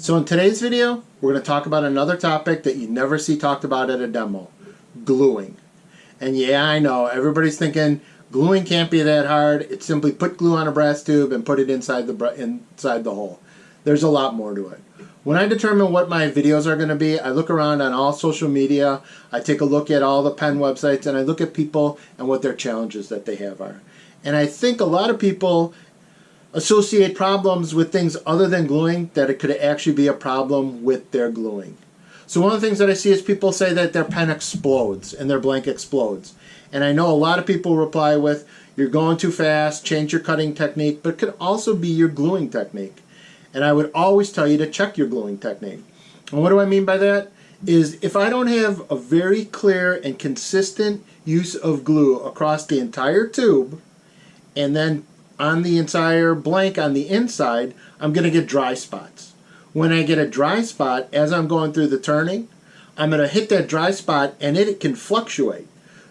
So in today's video, we're going to talk about another topic that you never see talked about at a demo, gluing. And yeah, I know, everybody's thinking gluing can't be that hard. It's simply put glue on a brass tube and put it inside the hole. There's a lot more to it. When I determine what my videos are going to be, I look around on all social media, I take a look at all the pen websites, and I look at people and what their challenges that they have are. And I think a lot of people associate problems with things other than gluing, that it could actually be a problem with their gluing. So one of the things that I see is people say that their pen explodes and their blank explodes. And I know a lot of people reply with, you're going too fast, change your cutting technique, but it could also be your gluing technique. And I would always tell you to check your gluing technique. And what do I mean by that? Is if I don't have a very clear and consistent use of glue across the entire tube, and then on the entire blank on the inside, I'm going to get dry spots. When I get a dry spot, as I'm going through the turning, I'm going to hit that dry spot and it can fluctuate.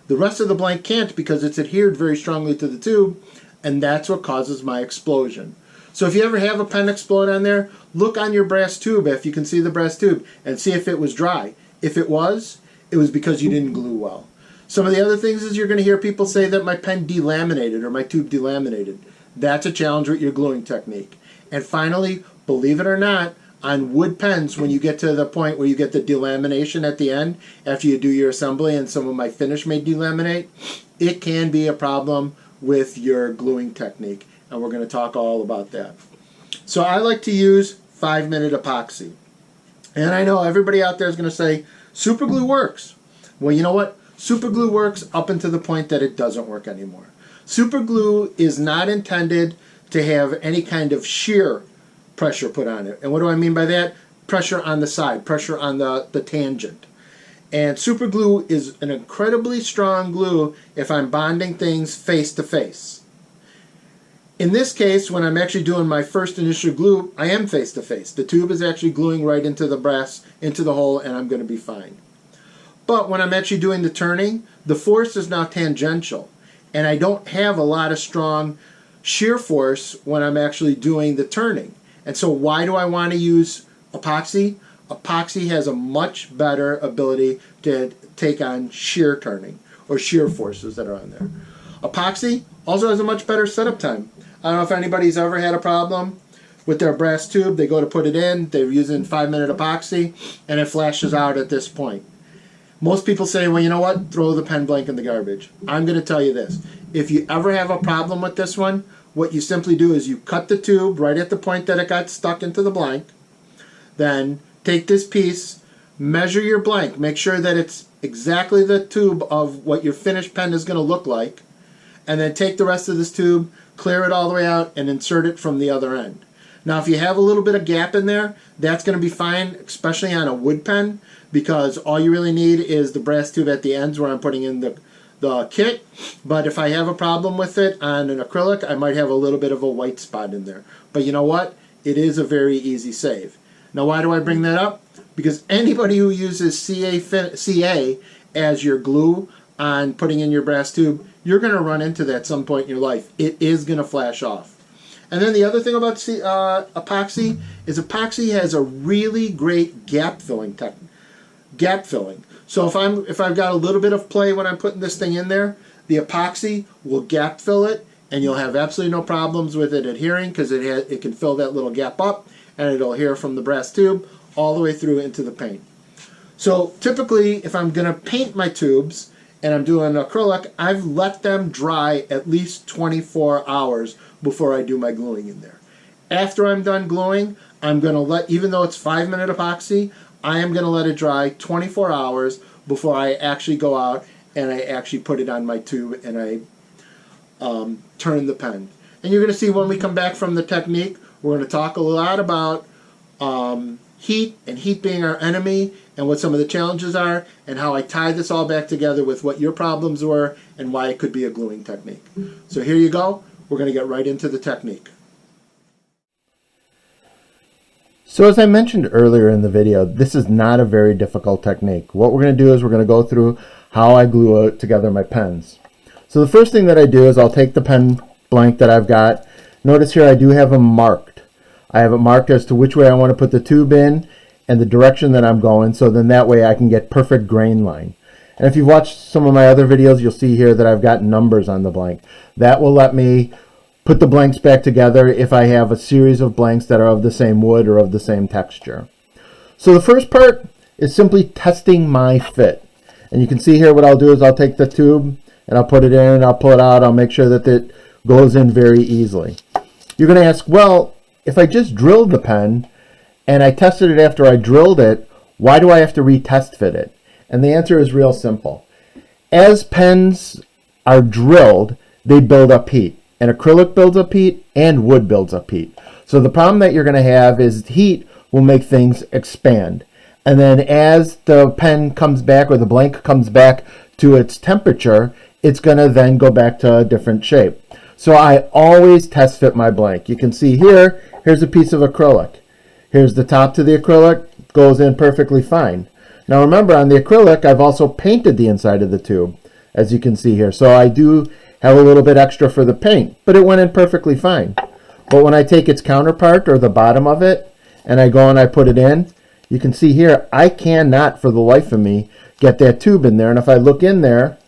The rest of the blank can't because it's adhered very strongly to the tube, and that's what causes my explosion. So if you ever have a pen explode on there, look on your brass tube, if you can see the brass tube, and see if it was dry. If it was because you didn't glue well. Some of the other things is you're going to hear people say that my pen delaminated or my tube delaminated. That's a challenge with your gluing technique. And finally, believe it or not, on wood pens, when you get to the point where you get the delamination at the end, after you do your assembly and some of my finish may delaminate, it can be a problem with your gluing technique. And we're going to talk all about that. So I like to use 5-minute epoxy. And I know everybody out there is going to say, super glue works. Well, you know what? Super glue works up until the point that it doesn't work anymore. Super glue is not intended to have any kind of shear pressure put on it. And what do I mean by that? Pressure on the side, pressure on the tangent. And super glue is an incredibly strong glue if I'm bonding things face to face. In this case, when I'm actually doing my first initial glue, I am face to face. The tube is actually gluing right into the brass, into the hole, and I'm going to be fine. But when I'm actually doing the turning, the force is now tangential. And I don't have a lot of strong shear force when I'm actually doing the turning. And so why do I want to use epoxy? Epoxy has a much better ability to take on shear turning or shear forces that are on there. Epoxy also has a much better setup time. I don't know if anybody's ever had a problem with their brass tube. They go to put it in, they're using 5-minute epoxy, and it flashes out at this point. Most people say, well, you know what? Throw the pen blank in the garbage. I'm going to tell you this. If you ever have a problem with this one, what you simply do is you cut the tube right at the point that it got stuck into the blank. Then take this piece, measure your blank. Make sure that it's exactly the tube of what your finished pen is going to look like. And then take the rest of this tube, clear it all the way out, and insert it from the other end. Now, if you have a little bit of gap in there, that's going to be fine, especially on a wood pen, because all you really need is the brass tube at the ends where I'm putting in the kit. But if I have a problem with it on an acrylic, I might have a little bit of a white spot in there. But you know what? It is a very easy save. Now, why do I bring that up? Because anybody who uses CA as your glue on putting in your brass tube, you're going to run into that at some point in your life. It is going to flash off. And then the other thing about epoxy is epoxy has a really great gap filling technique. Gap filling. So if I've got a little bit of play when I'm putting this thing in there, the epoxy will gap fill it, and you'll have absolutely no problems with it adhering because it can fill that little gap up, and it'll adhere from the brass tube all the way through into the paint. So typically, if I'm going to paint my tubes and I'm doing acrylic, I've let them dry at least 24 hours before I do my gluing in there. After I'm done gluing, I'm going to let, even though it's 5-minute epoxy, I am going to let it dry 24 hours before I actually go out and I actually put it on my tube and I turn the pen. And you're going to see when we come back from the technique, we're going to talk a lot about heat and heat being our enemy and what some of the challenges are and how I tie this all back together with what your problems were and why it could be a gluing technique. So here you go. We're going to get right into the technique. So as I mentioned earlier in the video, this is not a very difficult technique. What we're going to do is we're going to go through how I glue together my pens. So the first thing that I do is I'll take the pen blank that I've got. Notice here I do have them marked. I have it marked as to which way I want to put the tube in and the direction that I'm going, so then that way I can get perfect grain line. And if you've watched some of my other videos, you'll see here that I've got numbers on the blank. That will let me put the blanks back together if I have a series of blanks that are of the same wood or of the same texture. So the first part is simply testing my fit. And you can see here what I'll do is I'll take the tube and I'll put it in, I'll pull it out, I'll make sure that it goes in very easily. You're going to ask, well, if I just drilled the pen and I tested it after I drilled it, why do I have to retest fit it? And the answer is real simple. As pens are drilled, they build up heat. And acrylic builds up heat and wood builds up heat. So the problem that you're going to have is heat will make things expand. And then as the pen comes back or the blank comes back to its temperature, it's going to then go back to a different shape. So I always test fit my blank. You can see here, here's a piece of acrylic. Here's the top to the acrylic, goes in perfectly fine. Now remember, on the acrylic, I've also painted the inside of the tube, as you can see here. So I do have a little bit extra for the paint, but it went in perfectly fine. But when I take its counterpart, or the bottom of it, and I go and I put it in, you can see here, I cannot, for the life of me, get that tube in there. And if I look in there,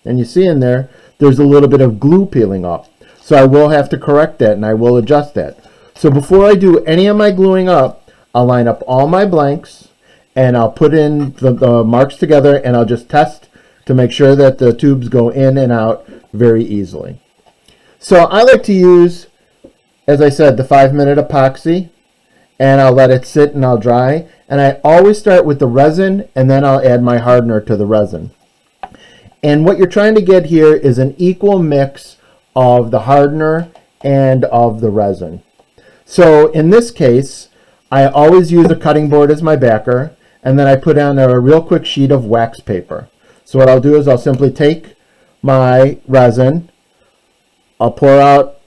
and you see in there, there's a little bit of glue peeling up. So I will have to correct that, and I will adjust that. So before I do any of my gluing up, I'll line up all my blanks, and I'll put in the marks together, and I'll just test to make sure that the tubes go in and out very easily. So I like to use, as I said, the 5-minute epoxy, and I'll let it sit and I'll dry. And I always start with the resin, and then I'll add my hardener to the resin. And what you're trying to get here is an equal mix of the hardener and of the resin. So in this case, I always use a cutting board as my backer, and then I put on a real quick sheet of wax paper. So what I'll do is I'll simply take my resin, I'll pour out,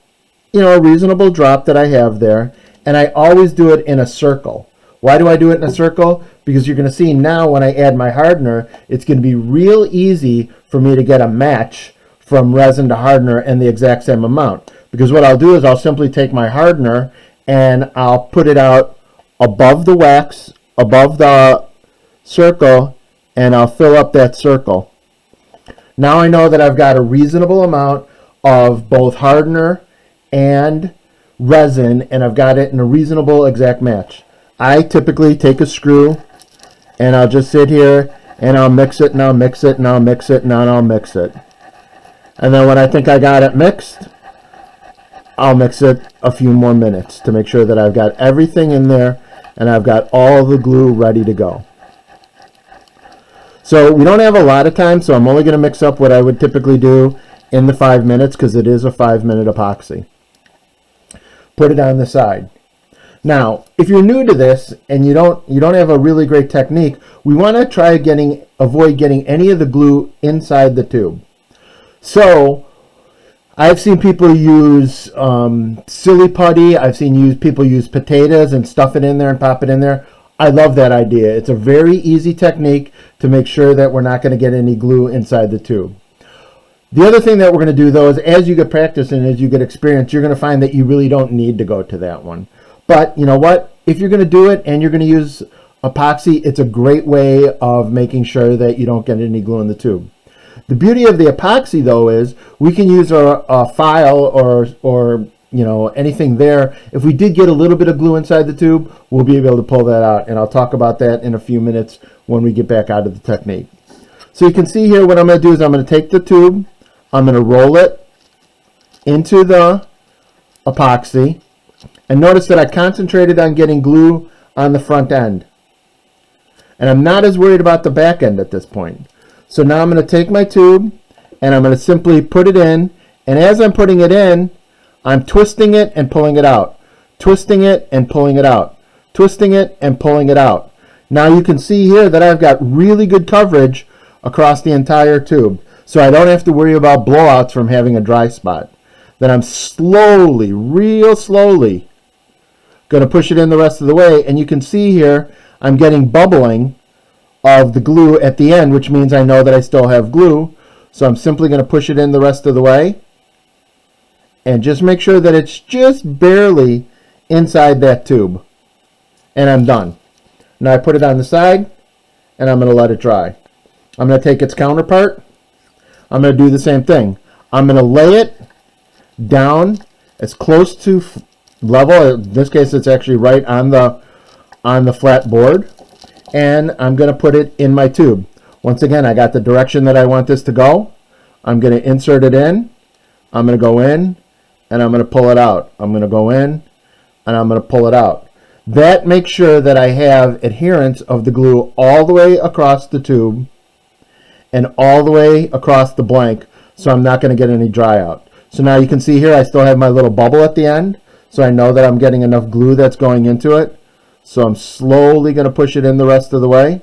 a reasonable drop that I have there, and I always do it in a circle. Why do I do it in a circle? Because you're going to see now when I add my hardener, it's going to be real easy for me to get a match from resin to hardener and the exact same amount. Because what I'll do is I'll simply take my hardener and I'll put it out above the wax, above the circle, and I'll fill up that circle. Now I know that I've got a reasonable amount of both hardener and resin, and I've got it in a reasonable exact match. I typically take a screw and I'll just sit here and I'll mix it and I'll mix it and I'll mix it and then I'll mix it. And then when I think I got it mixed, I'll mix it a few more minutes to make sure that I've got everything in there and I've got all the glue ready to go. So we don't have a lot of time, so I'm only going to mix up what I would typically do in the 5 minutes because it is a 5-minute epoxy. Put it on the side. Now, if you're new to this and you don't have a really great technique, we want to try avoid getting any of the glue inside the tube. So I've seen people use silly putty. I've seen people use potatoes and stuff it in there and pop it in there. I love that idea. It's a very easy technique to make sure that we're not going to get any glue inside the tube. The other thing that we're going to do, though, is as you get practice and as you get experience, you're going to find that you really don't need to go to that one. But you know what? If you're going to do it and you're going to use epoxy, it's a great way of making sure that you don't get any glue in the tube. The beauty of the epoxy, though, is we can use a file or anything there. If we did get a little bit of glue inside the tube, we'll be able to pull that out. And I'll talk about that in a few minutes when we get back out of the technique. So you can see here what I'm going to do is I'm going to take the tube, I'm going to roll it into the epoxy. And notice that I concentrated on getting glue on the front end. And I'm not as worried about the back end at this point. So now I'm going to take my tube and I'm going to simply put it in. And as I'm putting it in, I'm twisting it and pulling it out. Twisting it and pulling it out. Twisting it and pulling it out. Now you can see here that I've got really good coverage across the entire tube. So I don't have to worry about blowouts from having a dry spot. Then I'm slowly, real slowly, going to push it in the rest of the way. And you can see here I'm getting bubbling of the glue at the end, which means I know that I still have glue. So I'm simply going to push it in the rest of the way. And just make sure that it's just barely inside that tube. And I'm done. Now I put it on the side, and I'm going to let it dry. I'm going to take its counterpart. I'm going to do the same thing. I'm going to lay it down as close to level. In this case, it's actually right on the flat board. And I'm going to put it in my tube. Once again, I got the direction that I want this to go. I'm going to insert it in. I'm going to go in, and I'm going to pull it out. I'm going to go in, and I'm going to pull it out. That makes sure that I have adherence of the glue all the way across the tube and all the way across the blank, so I'm not going to get any dry out. So now you can see here I still have my little bubble at the end, so I know that I'm getting enough glue that's going into it. So I'm slowly going to push it in the rest of the way.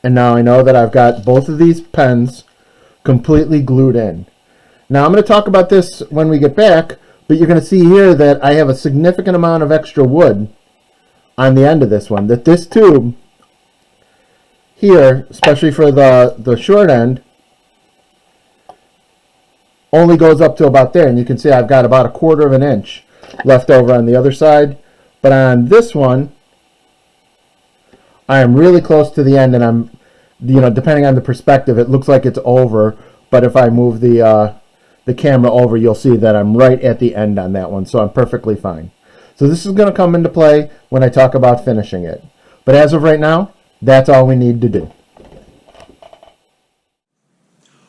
And now I know that I've got both of these pens completely glued in. Now I'm going to talk about this when we get back, but you're going to see here that I have a significant amount of extra wood on the end of this one. That this tube here, especially for the short end, only goes up to about there. And you can see I've got about 1/4 of an inch left over on the other side. But on this one, I am really close to the end, and I'm, depending on the perspective, it looks like it's over. But if I move the camera over, you'll see that I'm right at the end on that one, so I'm perfectly fine. So this is going to come into play when I talk about finishing it. But as of right now, that's all we need to do.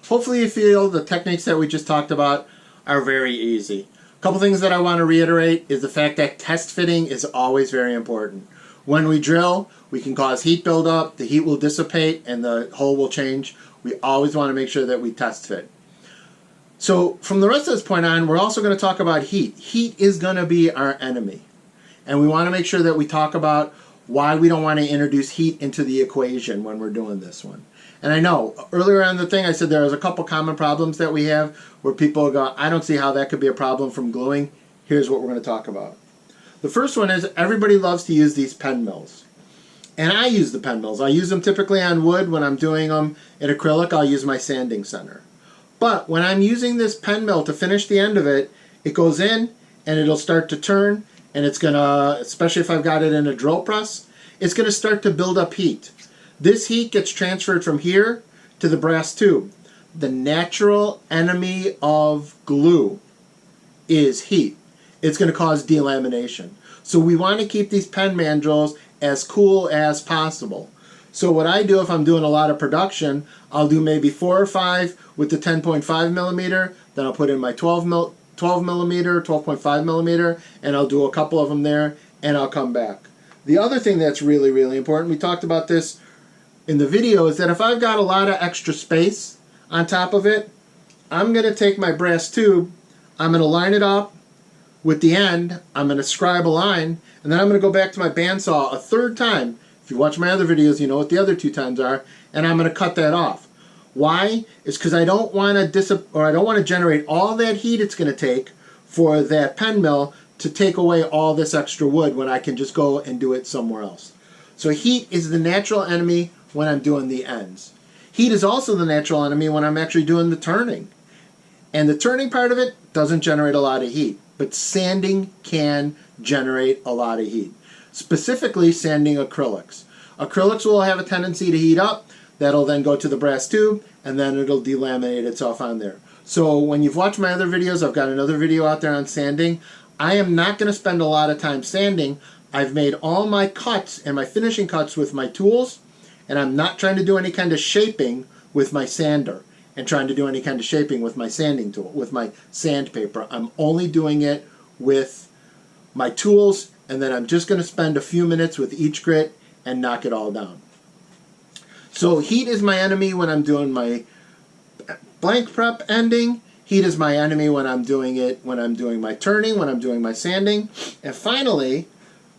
Hopefully you feel the techniques that we just talked about are very easy. A couple things that I want to reiterate is the fact that test fitting is always very important. When we drill, we can cause heat buildup, the heat will dissipate, and the hole will change. We always want to make sure that we test fit. So from the rest of this point on, we're also going to talk about heat. Heat is going to be our enemy. And we want to make sure that we talk about why we don't want to introduce heat into the equation when we're doing this one. And I know, earlier on the thing I said there was a couple common problems that we have where people go, I don't see how that could be a problem from gluing. Here's what we're going to talk about. The first one is everybody loves to use these pen mills. And I use the pen mills. I use them typically on wood. When I'm doing them in acrylic, I'll use my sanding center. But when I'm using this pen mill to finish the end of it, it goes in and it'll start to turn, and it's going to, especially if I've got it in a drill press, it's going to start to build up heat. This heat gets transferred from here to the brass tube. The natural enemy of glue is heat. It's going to cause delamination. So we want to keep these pen mandrels as cool as possible. So what I do if I'm doing a lot of production, I'll do maybe 4 or 5 with the 10.5 millimeter, then I'll put in my 12 millimeter, 12.5 millimeter, and I'll do a couple of them there, and I'll come back. The other thing that's really, really important, we talked about this in the video, is that if I've got a lot of extra space on top of it, I'm going to take my brass tube, I'm going to line it up with the end, I'm going to scribe a line, and then I'm going to go back to my bandsaw a 3rd time. If you watch my other videos, you know what the other 2 times are, and I'm going to cut that off. Why? It's because I don't want to generate all that heat it's going to take for that pen mill to take away all this extra wood when I can just go and do it somewhere else. So heat is the natural enemy when I'm doing the ends. Heat is also the natural enemy when I'm actually doing the turning. And the turning part of it doesn't generate a lot of heat, but sanding can generate a lot of heat. Specifically sanding acrylics. Acrylics will have a tendency to heat up. That'll then go to the brass tube, and then it'll delaminate itself on there. So when you've watched my other videos, I've got another video out there on sanding. I am not going to spend a lot of time sanding. I've made all my cuts and my finishing cuts with my tools, and I'm not trying to do any kind of shaping with my sander and trying to do any kind of shaping with my sanding tool, with my sandpaper. I'm only doing it with my tools, and then I'm just going to spend a few minutes with each grit and knock it all down. So heat is my enemy when I'm doing my blank prep ending. Heat is my enemy when I'm doing it, when I'm doing my turning, when I'm doing my sanding. And finally,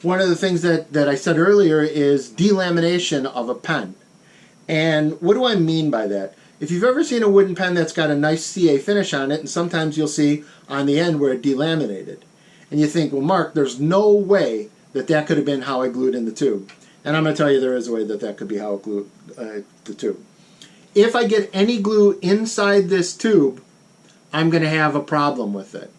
one of the things that I said earlier is delamination of a pen. And what do I mean by that? If you've ever seen a wooden pen that's got a nice CA finish on it, and sometimes you'll see on the end where it delaminated. And you think, well, Mark, there's no way that that could have been how I glued in the tube. And I'm going to tell you there is a way that that could be how I glued the tube. If I get any glue inside this tube, I'm going to have a problem with it.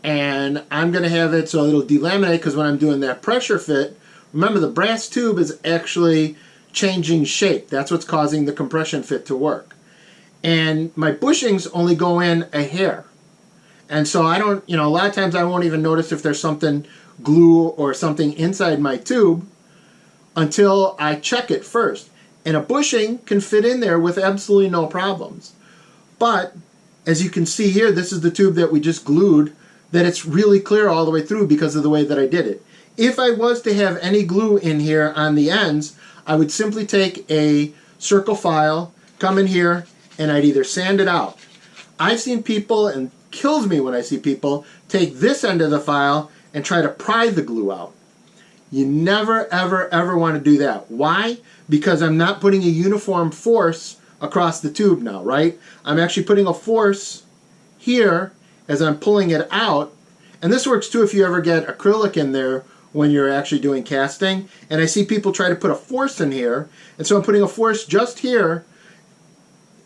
and I'm going to have it so it'll delaminate, because when I'm doing that pressure fit, remember the brass tube is actually changing shape. That's what's causing the compression fit to work. And my bushings only go in a hair. And so I don't, a lot of times I won't even notice if there's something glue or something inside my tube until I check it first. And a bushing can fit in there with absolutely no problems. But as you can see here, this is the tube that we just glued, that it's really clear all the way through because of the way that I did it. If I was to have any glue in here on the ends, I would simply take a circle file, come in here, and I'd either sand it out. I've seen people, and kills me when I see people, take this end of the file and try to pry the glue out. You never, ever, ever want to do that. Why? Because I'm not putting a uniform force across the tube now, right? I'm actually putting a force here as I'm pulling it out. And this works too if you ever get acrylic in there when you're actually doing casting. And I see people try to put a force in here. And so I'm putting a force just here.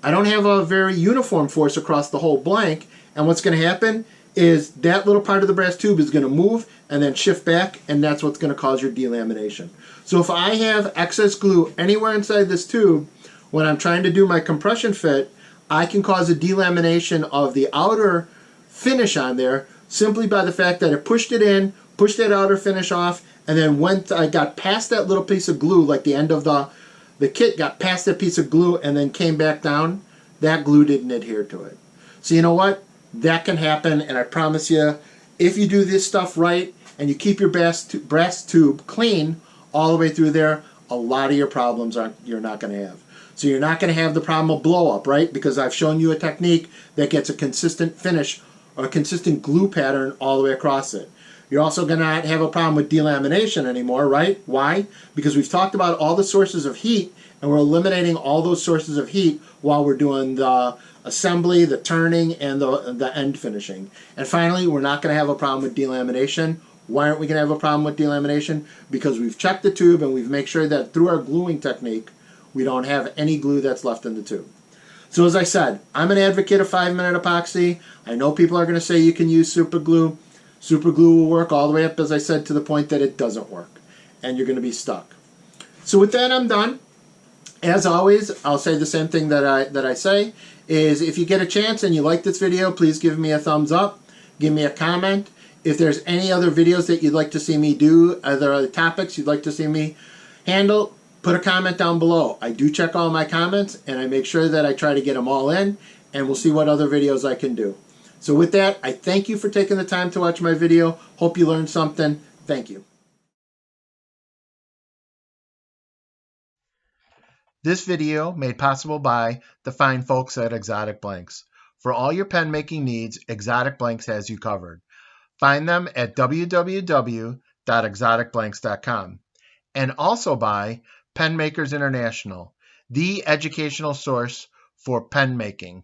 I don't have a very uniform force across the whole blank. And what's going to happen is that little part of the brass tube is going to move and then shift back, and that's what's going to cause your delamination. So if I have excess glue anywhere inside this tube, when I'm trying to do my compression fit, I can cause a delamination of the outer finish on there simply by the fact that I pushed it in, pushed that outer finish off, and then I got past that little piece of glue, like the end of the kit got past that piece of glue and then came back down, that glue didn't adhere to it. So you know what? That can happen, and I promise you, if you do this stuff right and you keep your brass tube clean all the way through there, a lot of your problems you're not going to have. So you're not going to have the problem of blow up, right? Because I've shown you a technique that gets a consistent finish or a consistent glue pattern all the way across it. You're also going to not have a problem with delamination anymore, right? Why? Because we've talked about all the sources of heat, and we're eliminating all those sources of heat while we're doing the assembly, the turning, and the end finishing. And finally, we're not going to have a problem with delamination. Why aren't we going to have a problem with delamination? Because we've checked the tube and we've made sure that through our gluing technique, we don't have any glue that's left in the tube. So as I said, I'm an advocate of 5-minute epoxy. I know people are going to say you can use super glue. Super glue will work all the way up, as I said, to the point that it doesn't work. And you're going to be stuck. So with that, I'm done. As always, I'll say the same thing that I say, is if you get a chance and you like this video, please give me a thumbs up. Give me a comment. If there's any other videos that you'd like to see me do, other topics you'd like to see me handle, put a comment down below. I do check all my comments, and I make sure that I try to get them all in, and we'll see what other videos I can do. So with that, I thank you for taking the time to watch my video. Hope you learned something. Thank you. This video made possible by the fine folks at Exotic Blanks. For all your pen making needs, Exotic Blanks has you covered. Find them at www.exoticblanks.com. And also by Pen Makers International, the educational source for pen making.